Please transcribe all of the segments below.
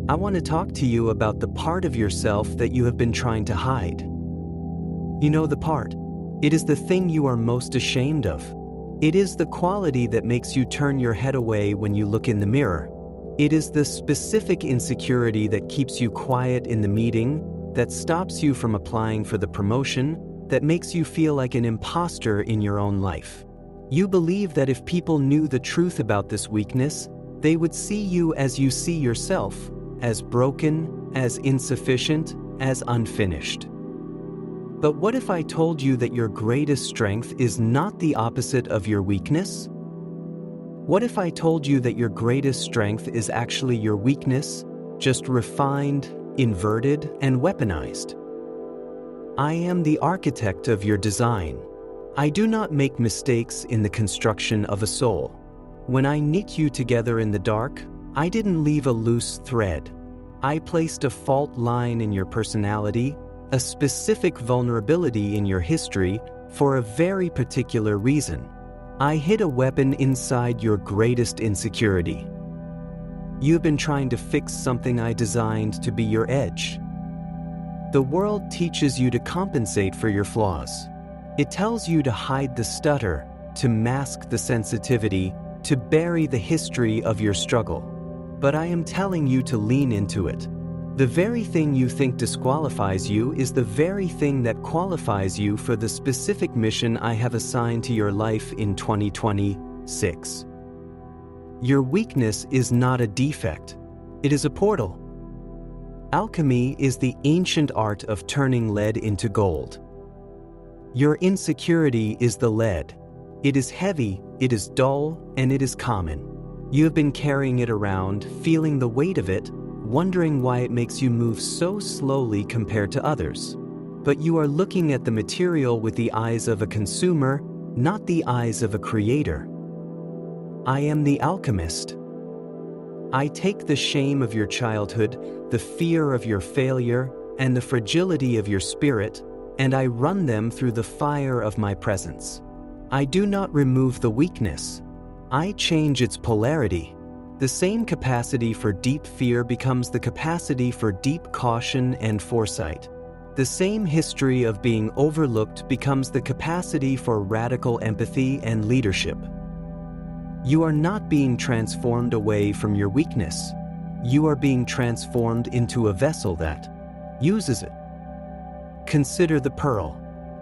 I want to talk to you about the part of yourself that you have been trying to hide. You know the part. It is the thing you are most ashamed of. It is the quality that makes you turn your head away when you look in the mirror. It is the specific insecurity that keeps you quiet in the meeting, that stops you from applying for the promotion, that makes you feel like an imposter in your own life. You believe that if people knew the truth about this weakness, they would see you as you see yourself, as broken, as insufficient, as unfinished. But what if I told you that your greatest strength is not the opposite of your weakness? What if I told you that your greatest strength is actually your weakness, just refined, inverted, and weaponized? I am the architect of your design. I do not make mistakes in the construction of a soul. When I knit you together in the dark, I didn't leave a loose thread. I placed a fault line in your personality, a specific vulnerability in your history, for a very particular reason. I hid a weapon inside your greatest insecurity. You've been trying to fix something I designed to be your edge. The world teaches you to compensate for your flaws. It tells you to hide the stutter, to mask the sensitivity, to bury the history of your struggle. But I am telling you to lean into it. The very thing you think disqualifies you is the very thing that qualifies you for the specific mission I have assigned to your life in 2026. Your weakness is not a defect. It is a portal. Alchemy is the ancient art of turning lead into gold. Your insecurity is the lead. It is heavy, it is dull, and it is common. You have been carrying it around, feeling the weight of it, wondering why it makes you move so slowly compared to others. But you are looking at the material with the eyes of a consumer, not the eyes of a creator. I am the alchemist. I take the shame of your childhood, the fear of your failure, and the fragility of your spirit, and I run them through the fire of my presence. I do not remove the weakness. I change its polarity. The same capacity for deep fear becomes the capacity for deep caution and foresight. The same history of being overlooked becomes the capacity for radical empathy and leadership. You are not being transformed away from your weakness. You are being transformed into a vessel that uses it. Consider the pearl.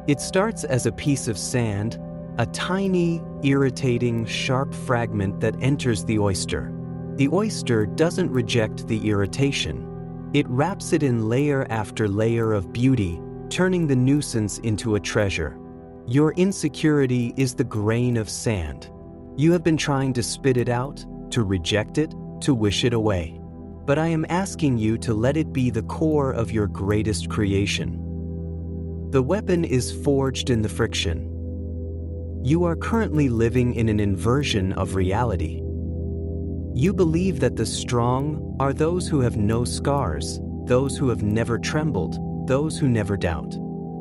It starts as a piece of sand, a tiny, irritating, sharp fragment that enters the oyster. The oyster doesn't reject the irritation. It wraps it in layer after layer of beauty, turning the nuisance into a treasure. Your insecurity is the grain of sand. You have been trying to spit it out, to reject it, to wish it away. But I am asking you to let it be the core of your greatest creation. The weapon is forged in the friction. You are currently living in an inversion of reality. You believe that the strong are those who have no scars, those who have never trembled, those who never doubt.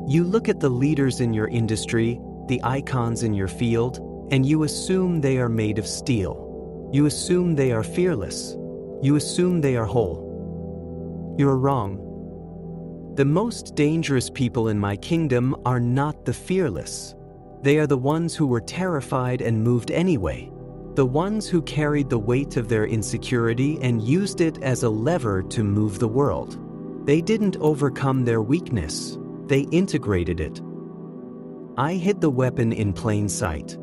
You look at the leaders in your industry, the icons in your field, and you assume they are made of steel. You assume they are fearless. You assume they are whole. You are wrong. The most dangerous people in my kingdom are not the fearless. They are the ones who were terrified and moved anyway. The ones who carried the weight of their insecurity and used it as a lever to move the world. They didn't overcome their weakness. They integrated it. I hid the weapon in plain sight.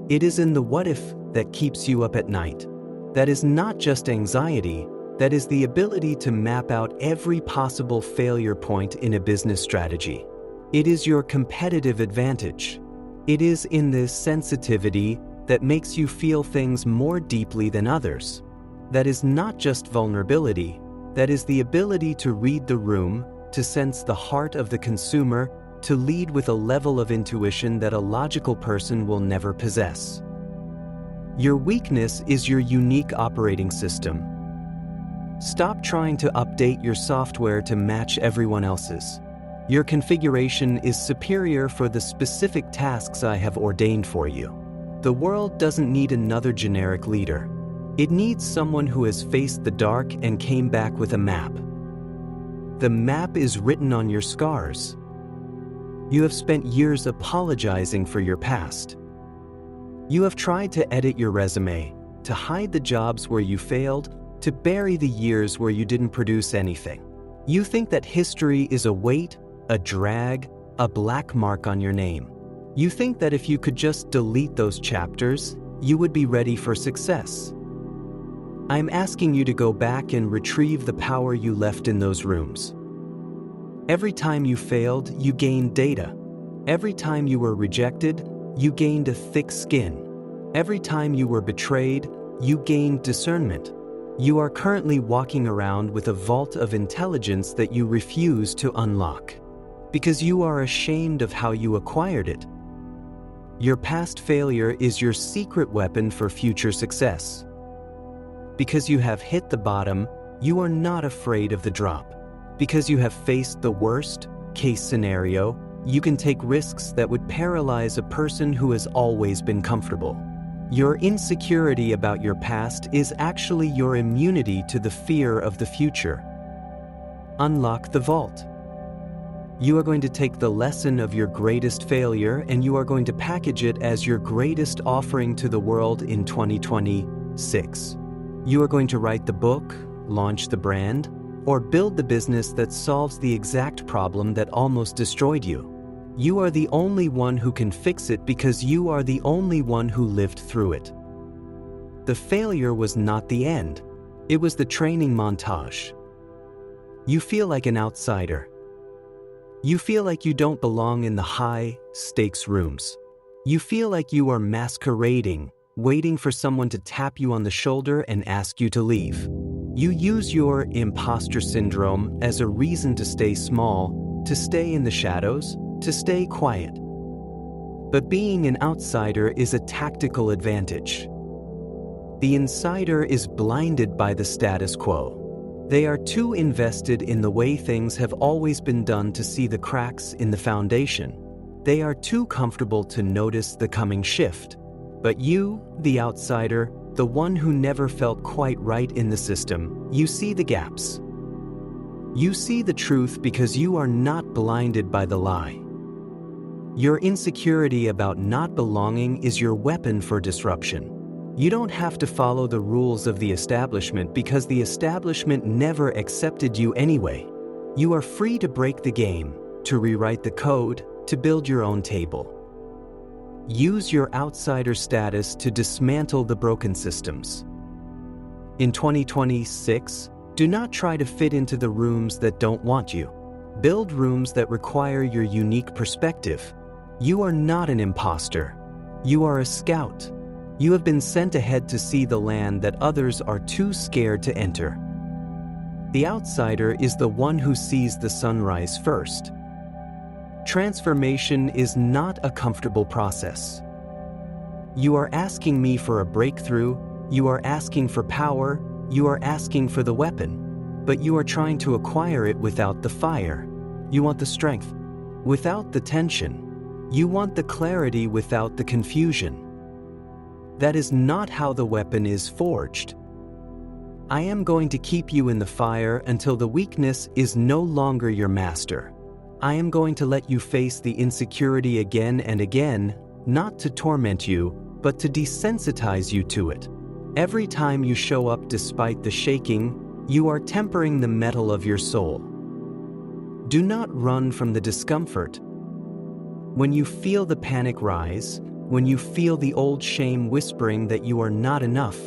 It is in the what if that keeps you up at night. That is not just anxiety. That is the ability to map out every possible failure point in a business strategy. It is your competitive advantage. It is in this sensitivity that makes you feel things more deeply than others. That is not just vulnerability. That is the ability to read the room, to sense the heart of the consumer, to lead with a level of intuition that a logical person will never possess. Your weakness is your unique operating system. Stop trying to update your software to match everyone else's. Your configuration is superior for the specific tasks I have ordained for you. The world doesn't need another generic leader. It needs someone who has faced the dark and came back with a map. The map is written on your scars. You have spent years apologizing for your past. You have tried to edit your resume, to hide the jobs where you failed, to bury the years where you didn't produce anything. You think that history is a weight, a drag, a black mark on your name. You think that if you could just delete those chapters, you would be ready for success. I'm asking you to go back and retrieve the power you left in those rooms. Every time you failed, you gained data. Every time you were rejected, you gained a thick skin. Every time you were betrayed, you gained discernment. You are currently walking around with a vault of intelligence that you refuse to unlock, because you are ashamed of how you acquired it. Your past failure is your secret weapon for future success. Because you have hit the bottom, you are not afraid of the drop. Because you have faced the worst case scenario, you can take risks that would paralyze a person who has always been comfortable. Your insecurity about your past is actually your immunity to the fear of the future. Unlock the vault. You are going to take the lesson of your greatest failure and you are going to package it as your greatest offering to the world in 2026. You are going to write the book, launch the brand, or build the business that solves the exact problem that almost destroyed you. You are the only one who can fix it because you are the only one who lived through it. The failure was not the end. It was the training montage. You feel like an outsider. You feel like you don't belong in the high-stakes rooms. You feel like you are masquerading, waiting for someone to tap you on the shoulder and ask you to leave. You use your imposter syndrome as a reason to stay small, to stay in the shadows, to stay quiet. But being an outsider is a tactical advantage. The insider is blinded by the status quo. They are too invested in the way things have always been done to see the cracks in the foundation. They are too comfortable to notice the coming shift. But you, the outsider, the one who never felt quite right in the system, you see the gaps. You see the truth because you are not blinded by the lie. Your insecurity about not belonging is your weapon for disruption. You don't have to follow the rules of the establishment because the establishment never accepted you anyway. You are free to break the game, to rewrite the code, to build your own table. Use your outsider status to dismantle the broken systems. In 2026, do not try to fit into the rooms that don't want you. Build rooms that require your unique perspective. You are not an imposter. You are a scout. You have been sent ahead to see the land that others are too scared to enter. The outsider is the one who sees the sunrise first. Transformation is not a comfortable process. You are asking me for a breakthrough, you are asking for power, you are asking for the weapon, but you are trying to acquire it without the fire. You want the strength without the tension. You want the clarity without the confusion. That is not how the weapon is forged. I am going to keep you in the fire until the weakness is no longer your master. I am going to let you face the insecurity again and again, not to torment you, but to desensitize you to it. Every time you show up despite the shaking, you are tempering the metal of your soul. Do not run from the discomfort. When you feel the panic rise, when you feel the old shame whispering that you are not enough,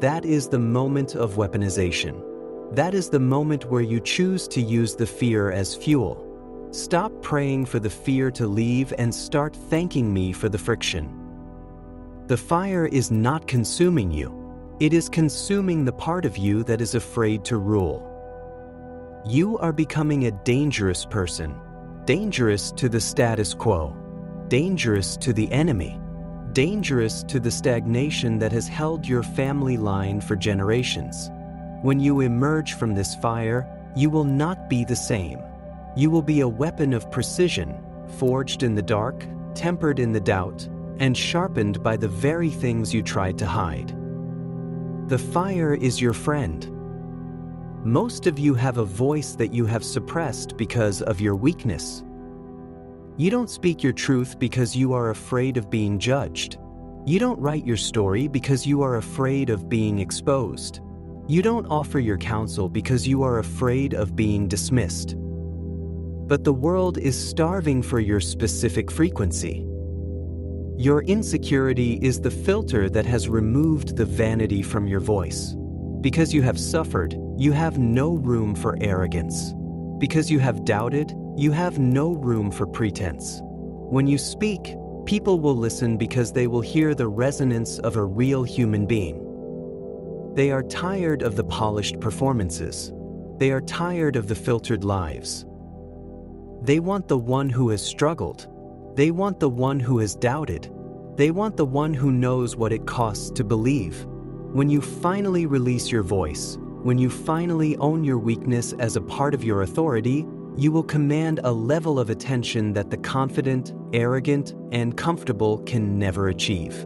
that is the moment of weaponization. That is the moment where you choose to use the fear as fuel. Stop praying for the fear to leave and start thanking me for the friction. The fire is not consuming you. It is consuming the part of you that is afraid to rule. You are becoming a dangerous person. Dangerous to the status quo. Dangerous to the enemy. Dangerous to the stagnation that has held your family line for generations. When you emerge from this fire, you will not be the same. You will be a weapon of precision, forged in the dark, tempered in the doubt, and sharpened by the very things you tried to hide. The fire is your friend. Most of you have a voice that you have suppressed because of your weakness. You don't speak your truth because you are afraid of being judged. You don't write your story because you are afraid of being exposed. You don't offer your counsel because you are afraid of being dismissed. But the world is starving for your specific frequency. Your insecurity is the filter that has removed the vanity from your voice. Because you have suffered, you have no room for arrogance. Because you have doubted, you have no room for pretense. When you speak, people will listen because they will hear the resonance of a real human being. They are tired of the polished performances. They are tired of the filtered lives. They want the one who has struggled. They want the one who has doubted. They want the one who knows what it costs to believe. When you finally release your voice, when you finally own your weakness as a part of your authority, you will command a level of attention that the confident, arrogant, and comfortable can never achieve.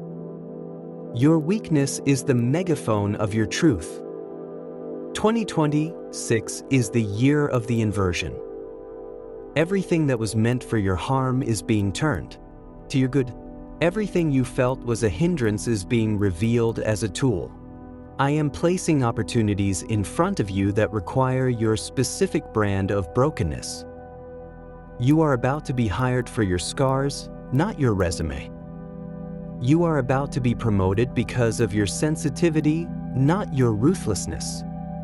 Your weakness is the megaphone of your truth. 2026 is the year of the inversion. Everything that was meant for your harm is being turned to your good. Everything you felt was a hindrance is being revealed as a tool. I am placing opportunities in front of you that require your specific brand of brokenness. You are about to be hired for your scars, not your resume. You are about to be promoted because of your sensitivity, not your ruthlessness.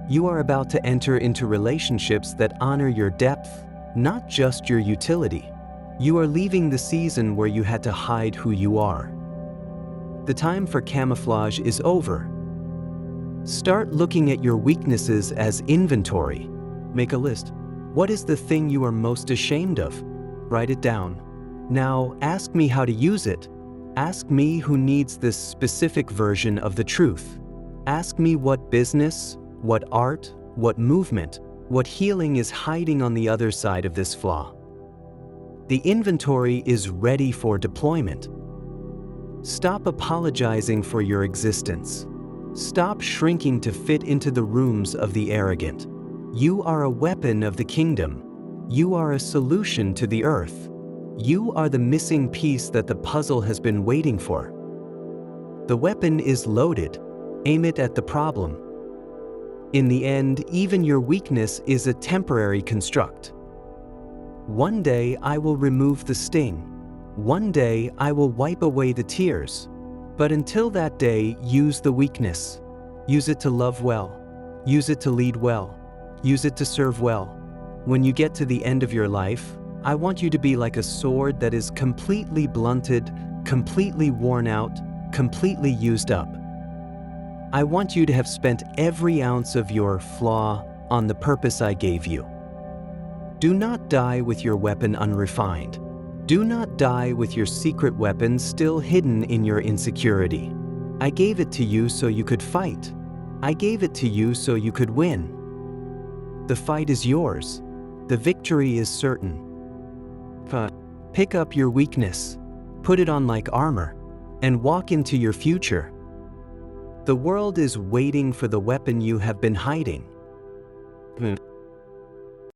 You are about to enter into relationships that honor your depth, not just your utility. You are leaving the season where you had to hide who you are. The time for camouflage is over. Start looking at your weaknesses as inventory. Make a list. What is the thing you are most ashamed of? Write it down. Now ask me how to use it. Ask me who needs this specific version of the truth. Ask me what business, what art, what movement, what healing is hiding on the other side of this flaw. The inventory is ready for deployment. Stop apologizing for your existence. Stop shrinking to fit into the rooms of the arrogant. You are a weapon of the kingdom. You are a solution to the earth. You are the missing piece that the puzzle has been waiting for. The weapon is loaded. Aim it at the problem. In the end, even your weakness is a temporary construct. One day I will remove the sting. One day I will wipe away the tears. But until that day, use the weakness. Use it to love well. Use it to lead well. Use it to serve well. When you get to the end of your life, I want you to be like a sword that is completely blunted, completely worn out, completely used up. I want you to have spent every ounce of your flaw on the purpose I gave you. Do not die with your weapon unrefined. Do not die with your secret weapon still hidden in your insecurity. I gave it to you so you could fight. I gave it to you so you could win. The fight is yours. The victory is certain. Pick up your weakness, put it on like armor, and walk into your future. The world is waiting for the weapon you have been hiding.